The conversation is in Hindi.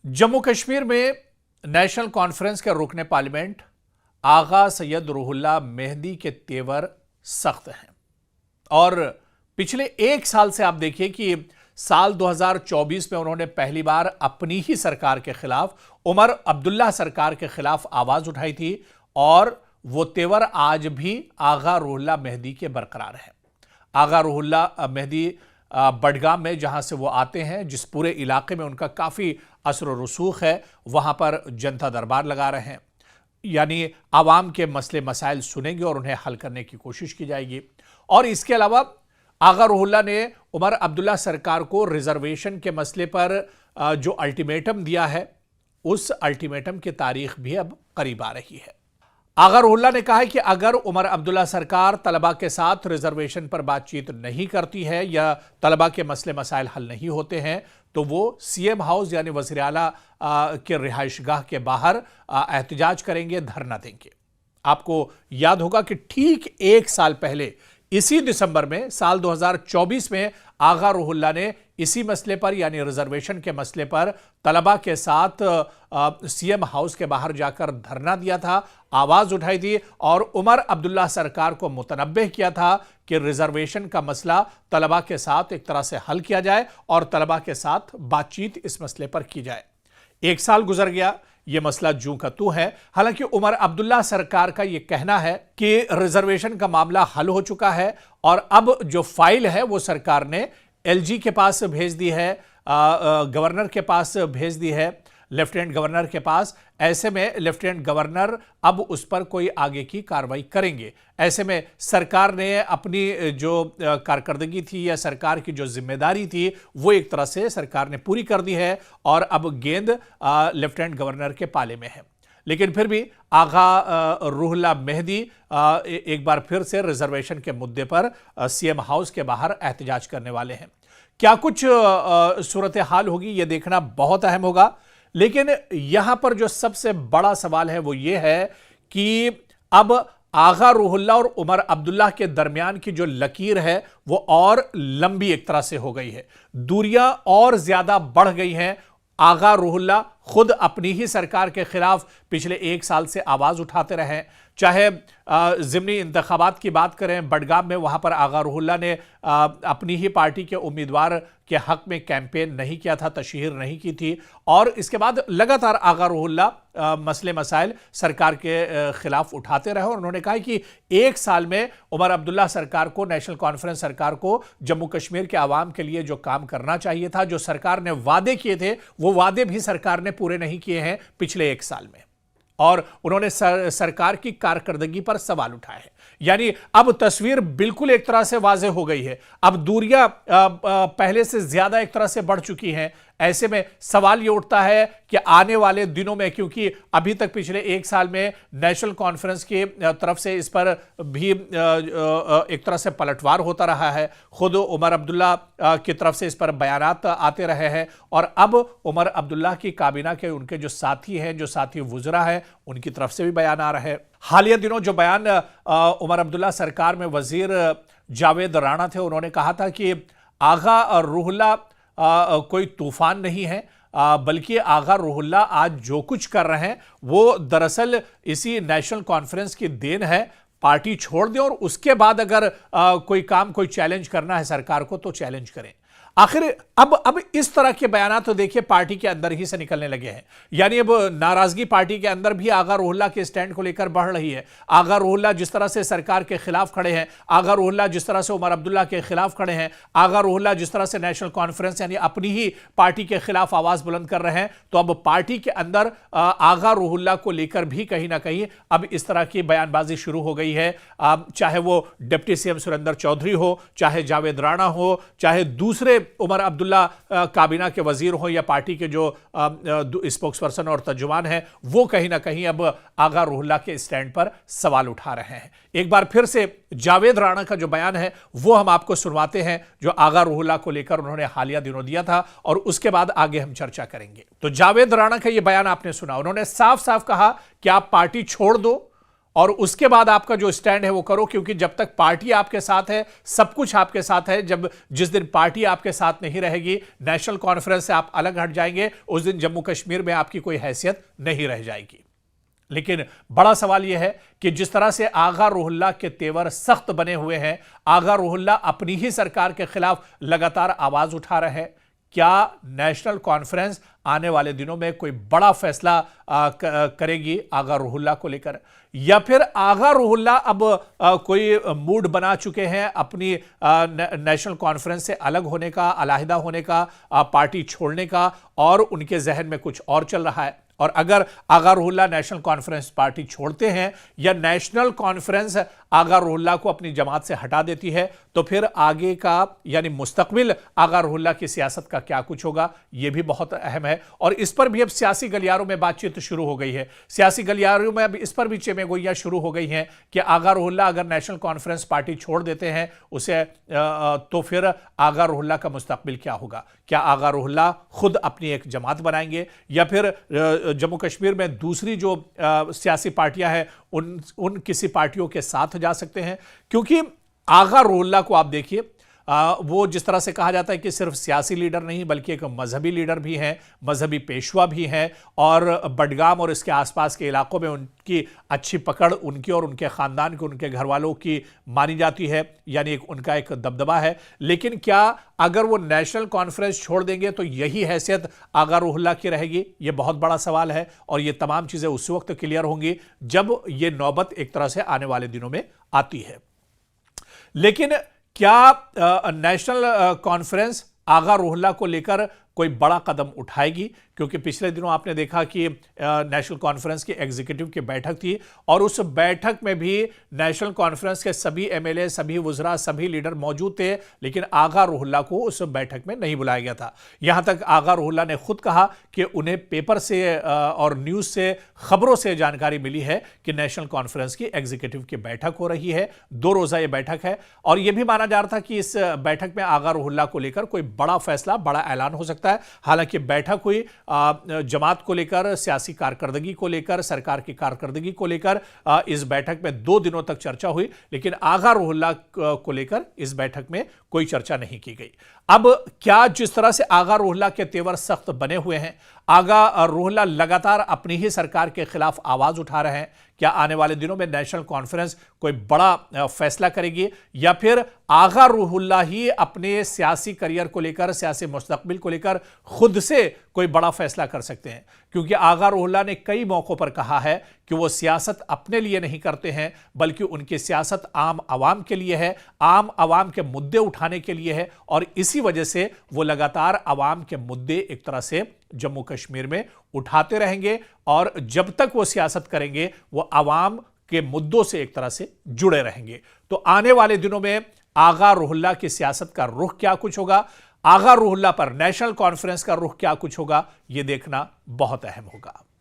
जम्मू कश्मीर में नेशनल कॉन्फ्रेंस के रुकने पार्लियामेंट आगा सैयद रूहुल्लाह मेहदी के तेवर सख्त हैं और पिछले एक साल से आप देखिए कि साल 2024 में उन्होंने पहली बार अपनी ही सरकार के खिलाफ उमर अब्दुल्ला सरकार के खिलाफ आवाज उठाई थी और वो तेवर आज भी आगा रूहुल्लाह मेहदी के बरकरार है। आगा रूहुल्लाह मेहदी बडगाम में जहां से वो आते हैं, जिस पूरे इलाके में उनका काफ़ी असर व रसूख है, वहां पर जनता दरबार लगा रहे हैं, यानी आवाम के मसले मसाइल सुनेंगे और उन्हें हल करने की कोशिश की जाएगी। और इसके अलावा आगा रूहुल्लाह ने उमर अब्दुल्ला सरकार को रिजर्वेशन के मसले पर जो अल्टीमेटम दिया है, उस अल्टीमेटम की तारीख भी अब करीब आ रही है। आगा रूहुल्लाह ने कहा है कि अगर उमर अब्दुल्ला सरकार तलबा के साथ रिजर्वेशन पर बातचीत नहीं करती है या तलबा के मसले मसाइल हल नहीं होते हैं तो वो सीएम हाउस यानी वज़ीर आला के रिहाइशगाह के बाहर एहतजाज करेंगे, धरना देंगे। आपको याद होगा कि ठीक एक साल पहले इसी दिसंबर में साल 2024 में आगा रूहुल्लाह ने इसी मसले पर यानी रिजर्वेशन के मसले पर तलबा के साथ सीएम हाउस के बाहर जाकर धरना दिया था, आवाज उठाई थी और उमर अब्दुल्ला सरकार को मुतनब्बे किया था कि रिजर्वेशन का मसला तलबा के साथ एक तरह से हल किया जाए और तलबा के साथ बातचीत इस मसले पर की जाए। एक साल गुजर गया, यह मसला जूं का तू है। हालांकि उमर अब्दुल्ला सरकार का यह कहना है कि रिजर्वेशन का मामला हल हो चुका है और अब जो फाइल है वो सरकार ने एलजी के पास भेज दी है, गवर्नर के पास भेज दी है, लेफ्टिनेंट गवर्नर के पास। ऐसे में लेफ्टिनेंट गवर्नर अब उस पर कोई आगे की कार्रवाई करेंगे। ऐसे में सरकार ने अपनी जो कारकर्दगी थी या सरकार की जो जिम्मेदारी थी वो एक तरह से सरकार ने पूरी कर दी है और अब गेंद लेफ्टिनेंट गवर्नर के पाले में है। लेकिन फिर भी आगा रूहुल्लाह मेहदी एक बार फिर से रिजर्वेशन के मुद्दे पर सीएम हाउस के बाहर एहतजाज करने वाले हैं। क्या कुछ सूरत हाल होगी ये देखना बहुत अहम होगा। लेकिन यहां पर जो सबसे बड़ा सवाल है वो ये है कि अब आगा रूहुल्लाह और उमर अब्दुल्ला के दरमियान की जो लकीर है वो और लंबी एक तरह से हो गई है, दूरियां और ज्यादा बढ़ गई हैं। आगा रूहुल्लाह खुद अपनी ही सरकार के खिलाफ पिछले एक साल से आवाज उठाते रहे, चाहे ज़िमनी इंतखाबात की बात करें बडगाम में, वहां पर आगा रूहुल्लाह ने अपनी ही पार्टी के उम्मीदवार के हक में कैंपेन नहीं किया था, तशहीर नहीं की थी और इसके बाद लगातार आगा रूहुल्लाह मसले मसाइल सरकार के खिलाफ उठाते रहे और उन्होंने कहा कि एक साल में उमर अब्दुल्ला सरकार को, नेशनल कॉन्फ्रेंस सरकार को जम्मू कश्मीर के आवाम के लिए जो काम करना चाहिए था, जो सरकार ने वादे किए थे, वो वादे भी सरकार ने पूरे नहीं किए हैं पिछले एक साल में। और उन्होंने सरकार की कारकर्दगी पर सवाल उठाए हैं। यानी अब तस्वीर बिल्कुल एक तरह से वाज़ेह हो गई है, अब दूरियां पहले से ज्यादा एक तरह से बढ़ चुकी हैं। ऐसे में सवाल ये उठता है कि आने वाले दिनों में, क्योंकि अभी तक पिछले एक साल में नेशनल कॉन्फ्रेंस की तरफ से इस पर भी एक तरह से पलटवार होता रहा है, खुद उमर अब्दुल्ला की तरफ से इस पर बयानात आते रहे हैं और अब उमर अब्दुल्ला की काबीना के उनके जो साथी हैं, जो साथी वुज़रा हैं, उनकी तरफ से भी बयान आ रहे हैं। हालिया दिनों जो बयान उमर अब्दुल्ला सरकार में वजीर जावेद राणा थे, उन्होंने कहा था कि आगा रूहुल्लाह कोई तूफान नहीं है, बल्कि आगा रूहुल्लाह आज जो कुछ कर रहे हैं वो दरअसल इसी नेशनल कॉन्फ्रेंस की देन है। पार्टी छोड़ दें और उसके बाद अगर कोई काम, कोई चैलेंज करना है सरकार को तो चैलेंज करें। आखिर अब इस तरह के बयानात तो देखिए पार्टी के अंदर ही से निकलने लगे हैं। यानी अब नाराजगी पार्टी के अंदर भी आगा रूहुल्लाह के स्टैंड को लेकर बढ़ रही है। आगा रूहुल्लाह जिस तरह से सरकार के खिलाफ खड़े हैं, आगा रूहुल्लाह जिस तरह से उमर अब्दुल्ला के खिलाफ खड़े हैं, आगा रूहुल्लाह जिस तरह से नेशनल कॉन्फ्रेंस यानी अपनी ही पार्टी के खिलाफ आवाज बुलंद कर रहे हैं, तो अब पार्टी के अंदर आगा रूहुल्लाह को लेकर भी कहीं ना कहीं अब इस तरह की बयानबाजी शुरू हो गई है। चाहे वो डिप्टी सीएम सुरेंद्र चौधरी हो, चाहे जावेद राणा हो, चाहे दूसरे उमर अब्दुल्ला काबीना के वजीर हो या पार्टी के जो स्पोक्सपर्सन और तर्जुमान हैं, वो कहीं ना कहीं अब आगा रूहुल्लाह के स्टैंड पर सवाल उठा रहे हैं। एक बार फिर से जावेद राणा का जो बयान है वो हम आपको सुनवाते हैं, जो आगा रूहुल्लाह को लेकर उन्होंने हालिया दिनों दिया था और उसके बाद आगे हम चर्चा करेंगे। तो जावेद राणा का ये बयान आपने सुना, उन्होंने साफ साफ कहा कि आप पार्टी छोड़ दो और उसके बाद आपका जो स्टैंड है वो करो, क्योंकि जब तक पार्टी आपके साथ है, सब कुछ आपके साथ है। जिस दिन पार्टी आपके साथ नहीं रहेगी, नेशनल कॉन्फ्रेंस से आप अलग हट जाएंगे, उस दिन जम्मू कश्मीर में आपकी कोई हैसियत नहीं रह जाएगी। लेकिन बड़ा सवाल यह है कि जिस तरह से आगा रुहुल्लाह के तेवर सख्त बने हुए हैं, आगा रुहुल्लाह अपनी ही सरकार के खिलाफ लगातार आवाज उठा रहे हैं। क्या नेशनल कॉन्फ्रेंस आने वाले दिनों में कोई बड़ा फैसला करेगी आगा रुहुल्लाह को लेकर, या फिर आगा रुहुल्लाह अब कोई मूड बना चुके हैं अपनी नेशनल कॉन्फ्रेंस से अलग होने का, अलहदा होने का, पार्टी छोड़ने का, और उनके जहन में कुछ और चल रहा है? और अगर आगा रुहुल्लाह नेशनल कॉन्फ्रेंस पार्टी छोड़ते हैं या नेशनल कॉन्फ्रेंस आगा रुहुल्लाह को अपनी जमात से हटा देती है, तो फिर आगे का यानी मुस्तकबिल आगा रुहुल्लाह की सियासत का क्या कुछ होगा, यह भी बहुत अहम है। और इस पर भी अब सियासी गलियारों में बातचीत शुरू हो गई है। सियासी गलियारों में अब इस पर भी चेमेगोइयां शुरू हो गई हैं कि आगा रुहुल्लाह अगर नेशनल कॉन्फ्रेंस पार्टी छोड़ देते हैं उसे, तो फिर आगा रुहुल्लाह का मुस्तकबिल क्या होगा? क्या आगा रुहुल्लाह खुद अपनी एक जमात बनाएंगे, या फिर जम्मू कश्मीर में दूसरी जो सियासी पार्टियां हैं उन किसी पार्टियों के साथ जा सकते हैं? क्योंकि आगा रुहुल्लाह को आप देखिए, वो जिस तरह से कहा जाता है कि सिर्फ सियासी लीडर नहीं बल्कि एक मजहबी लीडर भी हैं, मजहबी पेशवा भी हैं, और बडगाम और इसके आसपास के इलाकों में उनकी अच्छी पकड़ उनकी और उनके ख़ानदान की, उनके घर वालों की मानी जाती है, यानी उनका एक दबदबा है। लेकिन क्या अगर वो नेशनल कॉन्फ्रेंस छोड़ देंगे तो यही हैसियत आगा रुहुल्लाह की रहेगी? ये बहुत बड़ा सवाल है, और ये तमाम चीज़ें उस वक्त क्लियर होंगी जब ये नौबत एक तरह से आने वाले दिनों में आती है। लेकिन क्या नेशनल कॉन्फ्रेंस आगा रुहुल्लाह को लेकर कोई बड़ा कदम उठाएगी? क्योंकि पिछले दिनों आपने देखा कि नेशनल कॉन्फ्रेंस की एग्जीक्यूटिव की बैठक थी, और उस बैठक में भी नेशनल कॉन्फ्रेंस के सभी एमएलए, सभी वुज़रा, सभी लीडर मौजूद थे, लेकिन आगा रुहुल्लाह को उस बैठक में नहीं बुलाया गया था। यहां तक आगा रुहुल्लाह ने खुद कहा कि उन्हें पेपर से और न्यूज़ से, खबरों से जानकारी मिली है कि नेशनल कॉन्फ्रेंस की एग्जीक्यूटिव की बैठक हो रही है, 2 रोज़ा ये बैठक है, और यह भी माना जा रहा था कि इस बैठक में आगा रुहुल्लाह को लेकर कोई बड़ा फैसला, बड़ा ऐलान हो सकता है। हालांकि बैठक हुई जमात को लेकर, सियासी कारकर्दगी को लेकर, सरकार की कारकर्दगी को लेकर, इस बैठक में 2 दिनों तक चर्चा हुई, लेकिन आगा रुहुल्लाह को लेकर इस बैठक में कोई चर्चा नहीं की गई। अब क्या जिस तरह से आगा रुहुल्लाह के तेवर सख्त बने हुए हैं, आगा रुहुल्लाह लगातार अपनी ही सरकार के खिलाफ आवाज उठा रहे हैं, क्या आने वाले दिनों में नेशनल कॉन्फ्रेंस कोई बड़ा फैसला करेगी, या फिर आगा रुहुल्लाह ही अपने सियासी करियर को लेकर, सियासी मुस्तकबिल को लेकर खुद से कोई बड़ा फैसला कर सकते हैं? क्योंकि आगा रुहुल्लाह ने कई मौकों पर कहा है कि वो सियासत अपने लिए नहीं करते हैं, बल्कि उनकी सियासत आम आवाम के लिए है, आम आवाम के मुद्दे उठाने के लिए है, और इसी वजह से वो लगातार आवाम के मुद्दे एक तरह से जम्मू कश्मीर में उठाते रहेंगे, और जब तक वो सियासत करेंगे वो आवाम के मुद्दों से एक तरह से जुड़े रहेंगे। तो आने वाले दिनों में आगा रुहुल्लाह की सियासत का रुख क्या कुछ होगा, आगा रुहुल्लाह पर नेशनल कॉन्फ्रेंस का रुख क्या कुछ होगा, यह देखना बहुत अहम होगा।